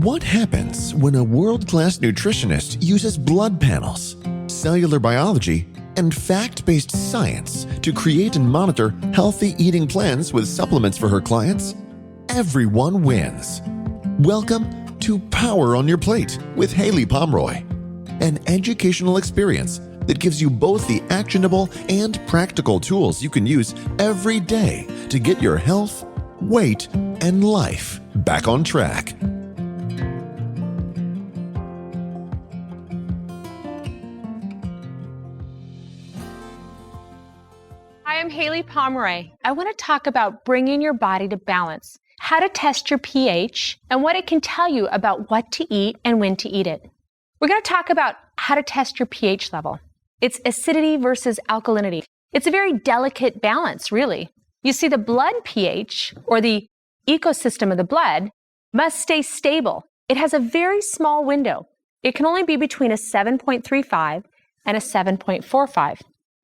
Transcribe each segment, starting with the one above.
What happens when a world-class nutritionist uses blood panels, cellular biology, and fact-based science to create and monitor healthy eating plans with supplements for her clients? Everyone wins. Welcome to Power on Your Plate with Haylie Pomroy, an educational experience that gives you both the actionable and practical tools you can use every day to get your health, weight, and life back on track. Hi, I'm Haylie Pomroy. I want to talk about bringing your body to balance, how to test your pH, and what it can tell you about what to eat and when to eat it. We're going to talk about how to test your pH level. It's acidity versus alkalinity. It's a very delicate balance, really. You see, the blood pH, or the ecosystem of the blood, must stay stable. It has a very small window. It can only be between a 7.35 and a 7.45.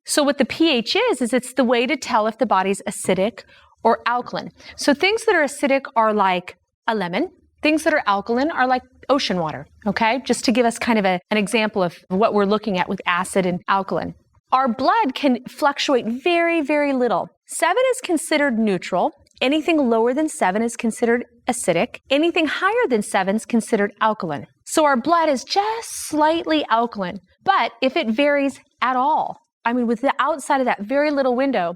So what the pH is it's the way to tell if the body's acidic or alkaline. So things that are acidic are like a lemon. Things that are alkaline are like ocean water, okay? Just to give us kind of an example of what we're looking at with acid and alkaline. Our blood can fluctuate very, very little. 7 is considered neutral. Anything lower than 7 is considered acidic. Anything higher than 7 is considered alkaline. So our blood is just slightly alkaline. But if it varies at all, with the outside of that very little window,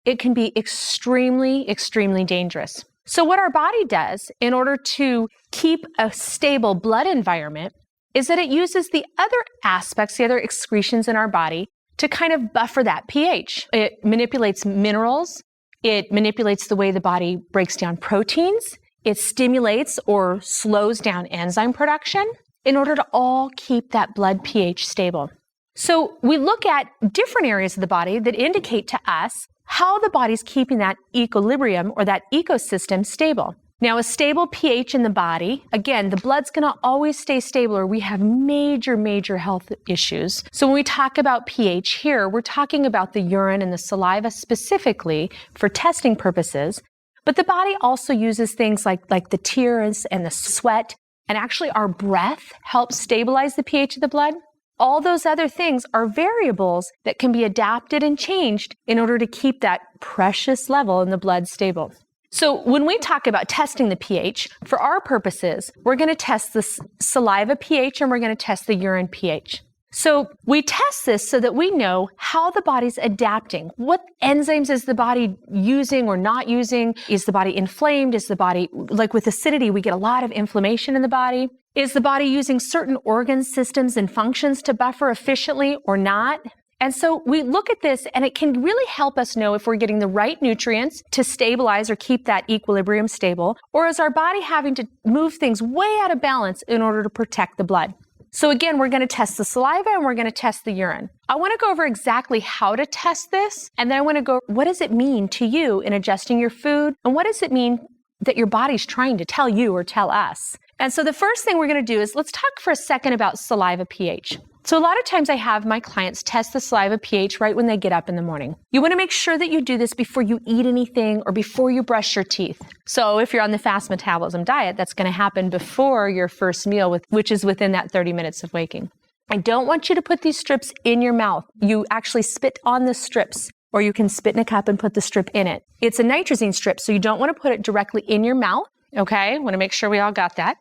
it can be extremely, extremely dangerous. So what our body does in order to keep a stable blood environment is that it uses the other aspects, the other excretions in our body to kind of buffer that pH. It manipulates minerals. It manipulates the way the body breaks down proteins. It stimulates or slows down enzyme production in order to all keep that blood pH stable. So we look at different areas of the body that indicate to us how the body's keeping that equilibrium or that ecosystem stable. Now, a stable pH in the body, again, the blood's going to always stay stable or we have major, major health issues. So when we talk about pH here, we're talking about the urine and the saliva specifically for testing purposes. But the body also uses things like the tears and the sweat, and actually our breath helps stabilize the pH of the blood. All those other things are variables that can be adapted and changed in order to keep that precious level in the blood stable. So when we talk about testing the pH, for our purposes, we're going to test the saliva pH and we're going to test the urine pH. So we test this so that we know how the body's adapting. What enzymes is the body using or not using? Is the body inflamed? Is the body, like with acidity, we get a lot of inflammation in the body. Is the body using certain organ systems and functions to buffer efficiently or not? And so we look at this and it can really help us know if we're getting the right nutrients to stabilize or keep that equilibrium stable, or is our body having to move things way out of balance in order to protect the blood. So again, we're going to test the saliva and we're going to test the urine. I want to go over exactly how to test this, and then I want to go, what does it mean to you in adjusting your food, and what does it mean that your body's trying to tell you or tell us? And so the first thing we're going to do is let's talk for a second about saliva pH. So a lot of times I have my clients test the saliva pH right when they get up in the morning. You want to make sure that you do this before you eat anything or before you brush your teeth. So if you're on the fast metabolism diet, that's going to happen before your first meal, which is within that 30 minutes of waking. I don't want you to put these strips in your mouth. You actually spit on the strips, or you can spit in a cup and put the strip in it. It's a nitrazine strip, so you don't want to put it directly in your mouth. Okay, want to make sure we all got that.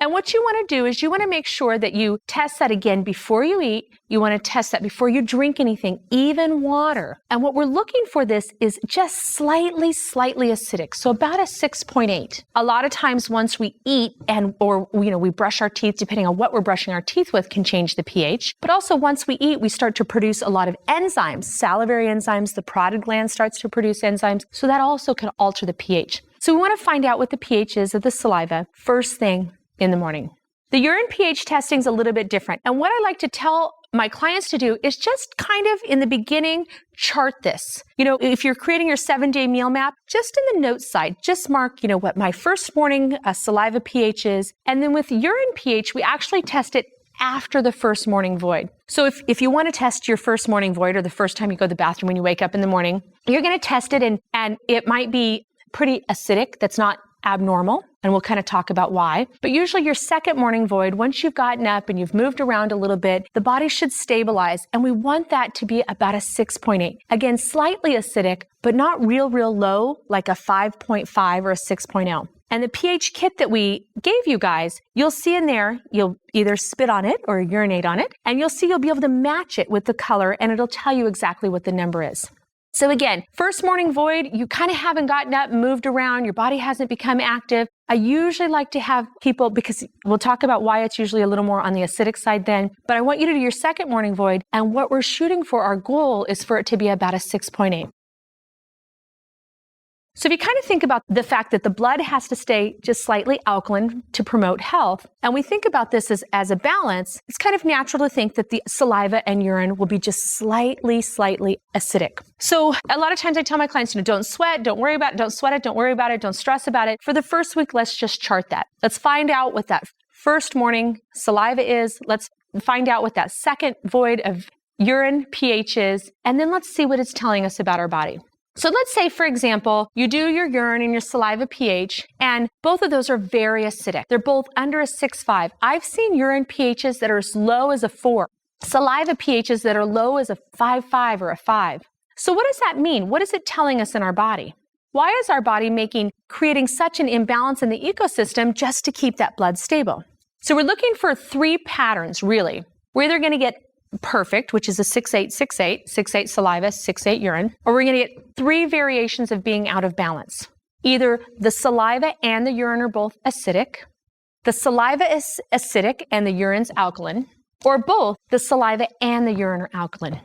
And what you want to do is you want to make sure that you test that again before you eat. You want to test that before you drink anything, even water. And what we're looking for this is just slightly acidic, so about a 6.8. A lot of times once we eat or we brush our teeth, depending on what we're brushing our teeth with, can change the pH. But also once we eat, we start to produce a lot of enzymes, salivary enzymes. The parotid gland starts to produce enzymes, so that also can alter the pH. So we want to find out what the pH is of the saliva first thing in the morning. The urine pH testing is a little bit different. And what I like to tell my clients to do is just kind of in the beginning, chart this. If you're creating your 7-day meal map, just in the notes side, just mark, what my first morning saliva pH is. And then with urine pH, we actually test it after the first morning void. So if you want to test your first morning void or the first time you go to the bathroom when you wake up in the morning, you're going to test it and it might be pretty acidic. That's not abnormal, and we'll kind of talk about why. But usually your second morning void, once you've gotten up and you've moved around a little bit, the body should stabilize, and we want that to be about a 6.8. Again, slightly acidic, but not real low, like a 5.5 or a 6.0. And the pH kit that we gave you guys, you'll see in there, you'll either spit on it or urinate on it, and you'll see you'll be able to match it with the color, and it'll tell you exactly what the number is. So again, first morning void, you kind of haven't gotten up and moved around, your body hasn't become active. I usually like to have people, because we'll talk about why it's usually a little more on the acidic side then, but I want you to do your second morning void, and what we're shooting for, our goal is for it to be about a 6.8. So if you kind of think about the fact that the blood has to stay just slightly alkaline to promote health, and we think about this as a balance, it's kind of natural to think that the saliva and urine will be just slightly acidic. So a lot of times I tell my clients, don't sweat, don't worry about it, don't sweat it, don't worry about it, don't stress about it. For the first week, let's just chart that. Let's find out what that first morning saliva is. Let's find out what that second void of urine pH is, and then let's see what it's telling us about our body. So let's say, for example, you do your urine and your saliva pH, and both of those are very acidic. They're both under a 6.5. I've seen urine pHs that are as low as a 4, saliva pHs that are low as a 5.5 or a 5. So what does that mean? What is it telling us in our body? Why is our body creating such an imbalance in the ecosystem just to keep that blood stable? So we're looking for 3 patterns, really. We're either going to get perfect, which is a 6.8, 6.8, 6.8 saliva, 6.8 urine, or we're going to get 3 variations of being out of balance. Either the saliva and the urine are both acidic, the saliva is acidic and the urine's alkaline, or both the saliva and the urine are alkaline.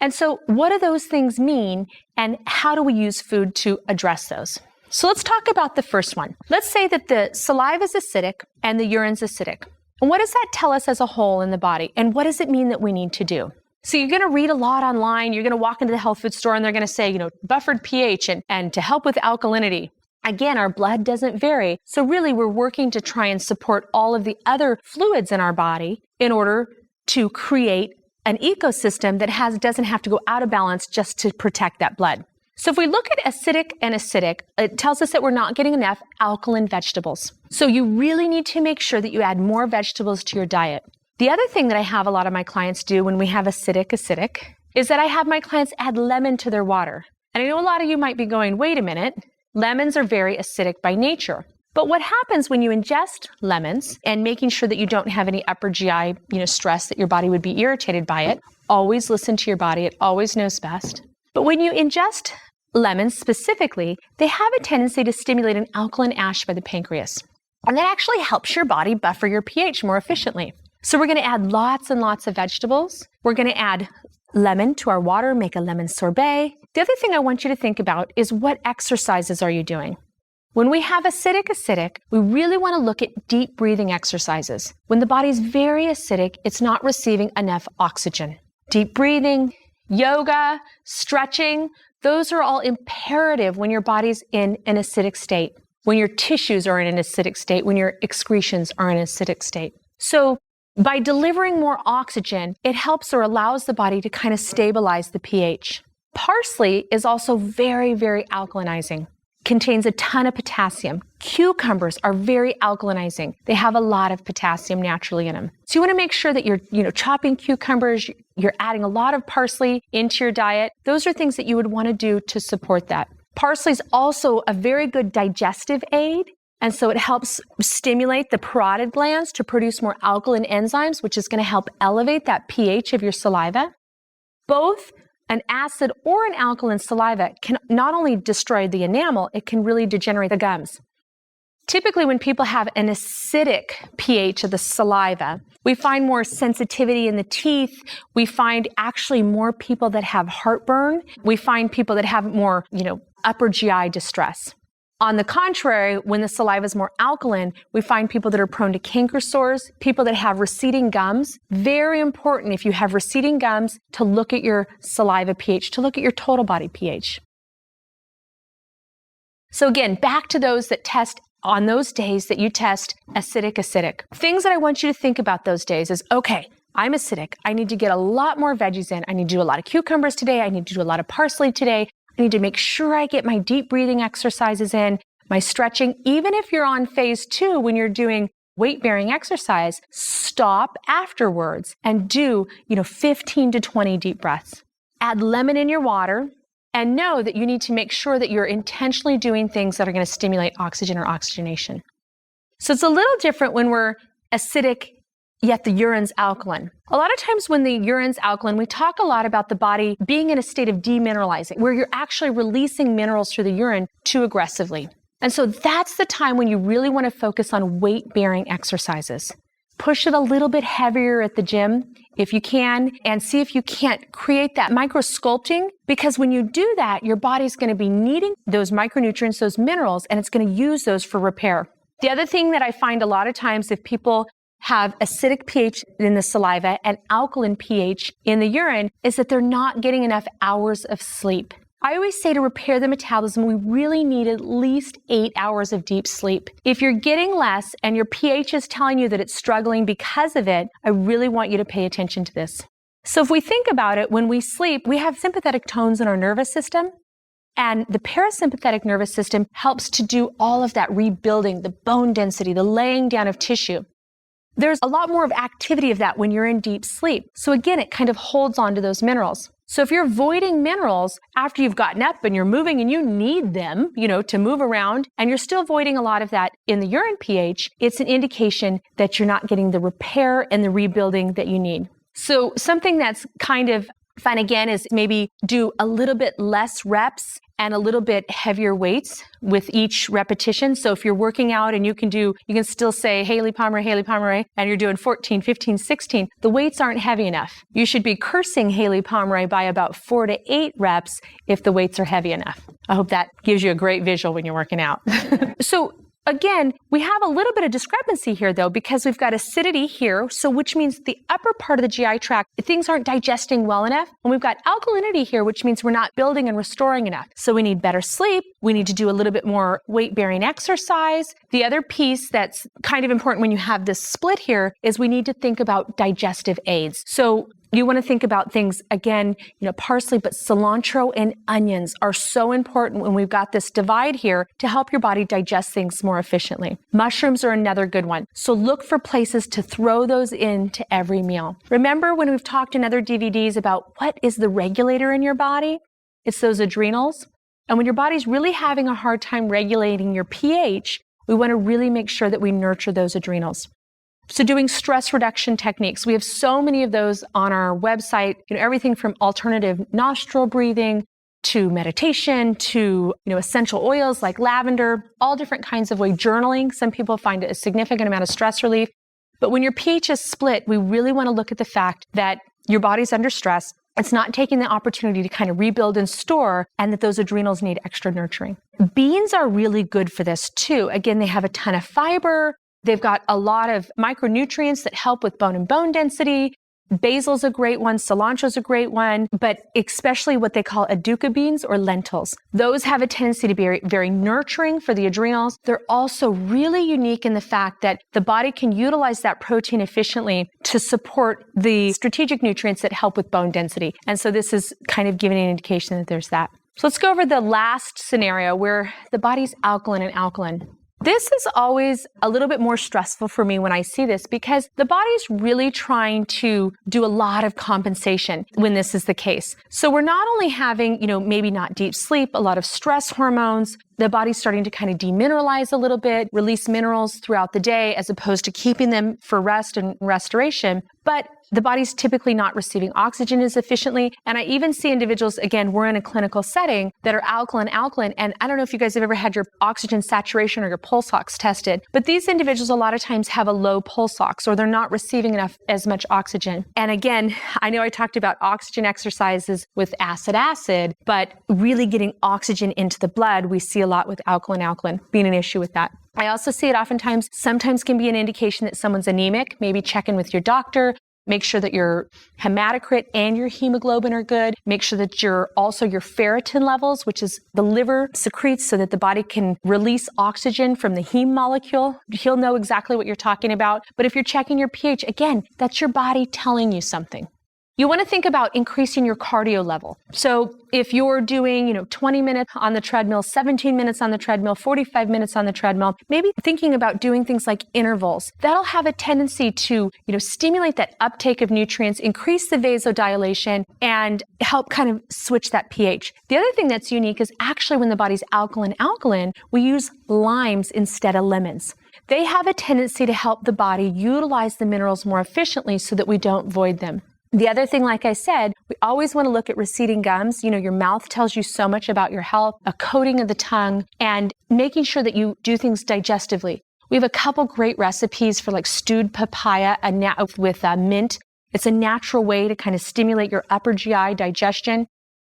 And so what do those things mean, and how do we use food to address those? So let's talk about the first one. Let's say that the saliva is acidic and the urine's acidic. And what does that tell us as a whole in the body? And what does it mean that we need to do? So you're going to read a lot online. You're going to walk into the health food store and they're going to say, buffered pH and to help with alkalinity. Again, our blood doesn't vary. So really we're working to try and support all of the other fluids in our body in order to create an ecosystem that doesn't have to go out of balance just to protect that blood. So if we look at acidic and acidic, it tells us that we're not getting enough alkaline vegetables. So you really need to make sure that you add more vegetables to your diet. The other thing that I have a lot of my clients do when we have acidic is that I have my clients add lemon to their water. And I know a lot of you might be going, wait a minute, lemons are very acidic by nature. But what happens when you ingest lemons, and making sure that you don't have any upper GI, stress that your body would be irritated by it, always listen to your body, it always knows best. But when you ingest lemons specifically, they have a tendency to stimulate an alkaline ash by the pancreas. And that actually helps your body buffer your pH more efficiently. So we're going to add lots and lots of vegetables. We're going to add lemon to our water, make a lemon sorbet. The other thing I want you to think about is, what exercises are you doing? When we have acidic, we really want to look at deep breathing exercises. When the body's very acidic, it's not receiving enough oxygen. Deep breathing, yoga, stretching, those are all imperative when your body's in an acidic state, when your tissues are in an acidic state, when your excretions are in an acidic state. So by delivering more oxygen, it helps or allows the body to kind of stabilize the pH. Parsley is also very, very alkalinizing. Contains a ton of potassium. Cucumbers are very alkalinizing. They have a lot of potassium naturally in them. So you want to make sure that you're, chopping cucumbers, you're adding a lot of parsley into your diet. Those are things that you would want to do to support that. Parsley is also a very good digestive aid. And so it helps stimulate the parotid glands to produce more alkaline enzymes, which is going to help elevate that pH of your saliva. Both an acid or an alkaline saliva can not only destroy the enamel, it can really degenerate the gums. Typically, when people have an acidic pH of the saliva, we find more sensitivity in the teeth. We find actually more people that have heartburn. We find people that have more, upper GI distress. On the contrary, when the saliva is more alkaline, we find people that are prone to canker sores, people that have receding gums. Very important, if you have receding gums, to look at your saliva pH, to look at your total body pH. So again, back to those that test on those days that you test acidic. Things that I want you to think about those days is, okay, I'm acidic. I need to get a lot more veggies in. I need to do a lot of cucumbers today. I need to do a lot of parsley today. I need to make sure I get my deep breathing exercises in. my stretching. Even if you're on phase 2, when you're doing weight-bearing exercise, stop afterwards and do, 15 to 20 deep breaths. Add lemon in your water and know that you need to make sure that you're intentionally doing things that are going to stimulate oxygen or oxygenation. So it's a little different when we're acidic, yet the urine's alkaline. A lot of times when the urine's alkaline, we talk a lot about the body being in a state of demineralizing, where you're actually releasing minerals through the urine too aggressively. And so that's the time when you really want to focus on weight-bearing exercises. Push it a little bit heavier at the gym if you can, and see if you can't create that micro-sculpting, because when you do that, your body's going to be needing those micronutrients, those minerals, and it's going to use those for repair. The other thing that I find a lot of times, if people have acidic pH in the saliva and alkaline pH in the urine, is that they're not getting enough hours of sleep. I always say to repair the metabolism, we really need at least 8 hours of deep sleep. If you're getting less and your pH is telling you that it's struggling because of it, I really want you to pay attention to this. So if we think about it, when we sleep, we have sympathetic tones in our nervous system, and the parasympathetic nervous system helps to do all of that rebuilding, the bone density, the laying down of tissue. There's a lot more of activity of that when you're in deep sleep. So again, it kind of holds on to those minerals. So if you're voiding minerals after you've gotten up and you're moving and you need them, to move around, and you're still voiding a lot of that in the urine pH, it's an indication that you're not getting the repair and the rebuilding that you need. So something that's kind of fun again is maybe do a little bit less reps and a little bit heavier weights with each repetition. So if you're working out and you can still say Haylie Pomroy, and you're doing 14, 15, 16, the weights aren't heavy enough. You should be cursing Haylie Pomroy by about 4 to 8 reps if the weights are heavy enough. I hope that gives you a great visual when you're working out. So again, we have a little bit of discrepancy here though, because we've got acidity here, so which means the upper part of the GI tract, things aren't digesting well enough. And we've got alkalinity here, which means we're not building and restoring enough. So we need better sleep. We need to do a little bit more weight-bearing exercise. The other piece that's kind of important when you have this split here is we need to think about digestive aids. So you want to think about things, again, parsley, but cilantro and onions are so important when we've got this divide here to help your body digest things more efficiently. Mushrooms are another good one. So look for places to throw those into every meal. Remember when we've talked in other DVDs about what is the regulator in your body? It's those adrenals. And when your body's really having a hard time regulating your pH, we want to really make sure that we nurture those adrenals. So doing stress reduction techniques, we have so many of those on our website, everything from alternative nostril breathing to meditation to, essential oils like lavender, all different kinds of way. Journaling, some people find it a significant amount of stress relief. But when your pH is split, we really want to look at the fact that your body's under stress. It's not taking the opportunity to kind of rebuild and store, and that those adrenals need extra nurturing. Beans are really good for this too. Again, they have a ton of fiber. They've got a lot of micronutrients that help with bone and bone density. Basil's a great one, cilantro's a great one, but especially what they call aduca beans or lentils. Those have a tendency to be very, very nurturing for the adrenals. They're also really unique in the fact that the body can utilize that protein efficiently to support the strategic nutrients that help with bone density. And so this is kind of giving an indication that there's that. So let's go over the last scenario where the body's alkaline and alkaline. This is always a little bit more stressful for me when I see this, because the body's really trying to do a lot of compensation when this is the case. So we're not only having, maybe not deep sleep, a lot of stress hormones, the body's starting to kind of demineralize a little bit, release minerals throughout the day as opposed to keeping them for rest and restoration. But the body's typically not receiving oxygen as efficiently. And I even see individuals, again, we're in a clinical setting, that are alkaline. And I don't know if you guys have ever had your oxygen saturation or your pulse ox tested, but these individuals a lot of times have a low pulse ox, or they're not receiving as much oxygen. And again, I know I talked about oxygen exercises with acid, but really getting oxygen into the blood, we see a lot with alkaline being an issue with that. I also see it sometimes can be an indication that someone's anemic. Maybe check in with your doctor. Make sure that your hematocrit and your hemoglobin are good. Make sure that your ferritin levels, which is the liver secretes so that the body can release oxygen from the heme molecule. He'll know exactly what you're talking about. But if you're checking your pH, again, that's your body telling you something. You want to think about increasing your cardio level. So if you're doing, 20 minutes on the treadmill, 17 minutes on the treadmill, 45 minutes on the treadmill, maybe thinking about doing things like intervals. That'll have a tendency to, stimulate that uptake of nutrients, increase the vasodilation, and help kind of switch that pH. The other thing that's unique is actually when the body's alkaline, we use limes instead of lemons. They have a tendency to help the body utilize the minerals more efficiently so that we don't void them. The other thing, like I said, we always want to look at receding gums. Your mouth tells you so much about your health, a coating of the tongue, and making sure that you do things digestively. We have a couple great recipes for like stewed papaya with mint. It's a natural way to kind of stimulate your upper GI digestion.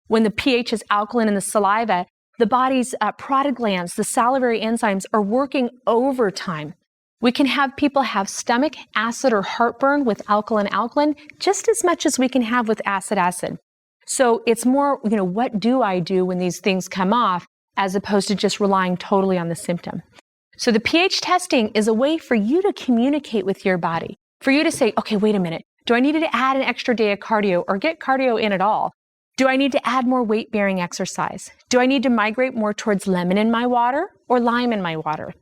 When the pH is alkaline in the saliva, the body's parotid glands, the salivary enzymes are working overtime. We can have people have stomach acid or heartburn with alkaline just as much as we can have with acid. So it's more, what do I do when these things come off as opposed to just relying totally on the symptom. So the pH testing is a way for you to communicate with your body, for you to say, okay, wait a minute. Do I need to add an extra day of cardio or get cardio in at all? Do I need to add more weight-bearing exercise? Do I need to migrate more towards lemon in my water or lime in my water?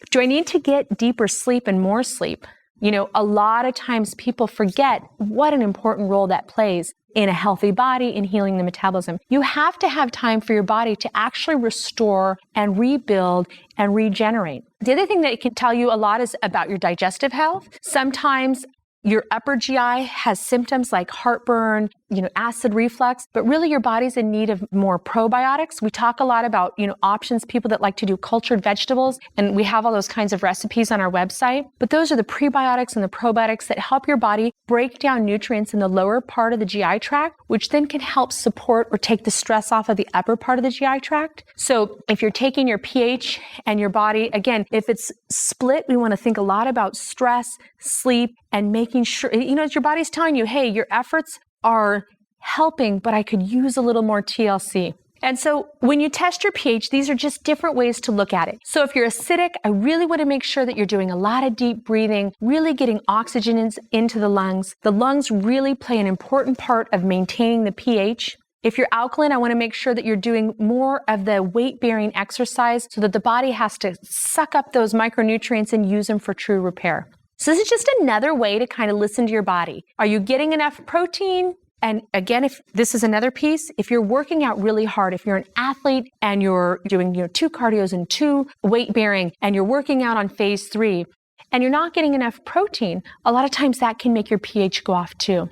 Do I need to get deeper sleep and more sleep? A lot of times people forget what an important role that plays in a healthy body in healing the metabolism. You have to have time for your body to actually restore and rebuild and regenerate. The other thing that it can tell you a lot is about your digestive health. Sometimes your upper GI has symptoms like heartburn, acid reflux, but really your body's in need of more probiotics. We talk a lot about, options, people that like to do cultured vegetables, and we have all those kinds of recipes on our website. But those are the prebiotics and the probiotics that help your body break down nutrients in the lower part of the GI tract, which then can help support or take the stress off of the upper part of the GI tract. So if you're taking your pH and your body, again, if it's split, we want to think a lot about stress, sleep, and making sure, your body's telling you, hey, your efforts are helping, but I could use a little more TLC. And so when you test your pH, these are just different ways to look at it. So if you're acidic, I really want to make sure that you're doing a lot of deep breathing, really getting oxygen into the lungs. The lungs really play an important part of maintaining the pH. If you're alkaline, I want to make sure that you're doing more of the weight-bearing exercise so that the body has to suck up those micronutrients and use them for true repair. So this is just another way to kind of listen to your body. Are you getting enough protein? And again, if this is another piece, if you're working out really hard, if you're an athlete and you're doing 2 cardios and 2 weight bearing and you're working out on phase 3 and you're not getting enough protein, a lot of times that can make your pH go off too.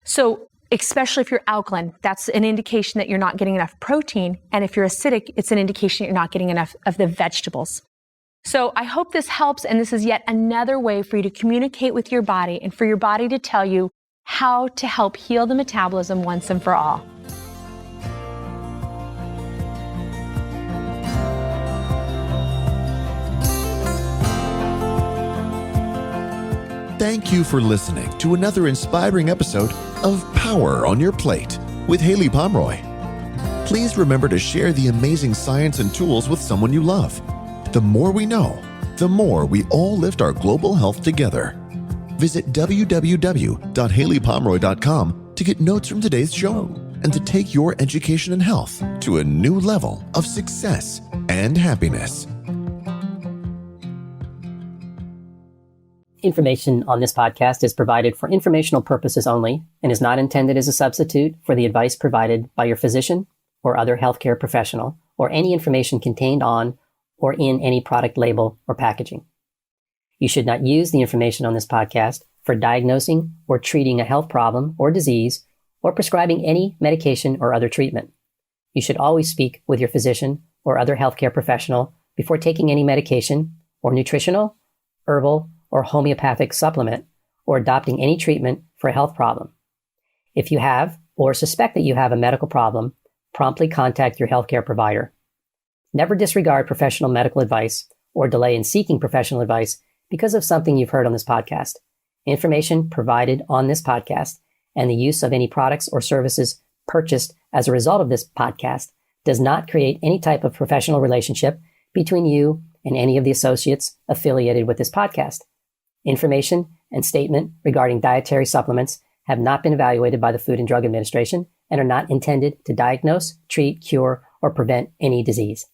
So especially if you're alkaline, that's an indication that you're not getting enough protein. And if you're acidic, it's an indication that you're not getting enough of the vegetables. So I hope this helps, and this is yet another way for you to communicate with your body and for your body to tell you how to help heal the metabolism once and for all. Thank you for listening to another inspiring episode of Power on Your Plate with Haylie Pomroy. Please remember to share the amazing science and tools with someone you love. The more we know, the more we all lift our global health together. Visit www.hayliepomroy.com to get notes from today's show and to take your education and health to a new level of success and happiness. Information on this podcast is provided for informational purposes only and is not intended as a substitute for the advice provided by your physician or other healthcare professional or any information contained on or in any product label or packaging. You should not use the information on this podcast for diagnosing or treating a health problem or disease or prescribing any medication or other treatment. You should always speak with your physician or other healthcare professional before taking any medication or nutritional, herbal, or homeopathic supplement or adopting any treatment for a health problem. If you have or suspect that you have a medical problem, promptly contact your healthcare provider. Never disregard professional medical advice or delay in seeking professional advice because of something you've heard on this podcast. Information provided on this podcast and the use of any products or services purchased as a result of this podcast does not create any type of professional relationship between you and any of the associates affiliated with this podcast. Information and statement regarding dietary supplements have not been evaluated by the Food and Drug Administration and are not intended to diagnose, treat, cure, or prevent any disease.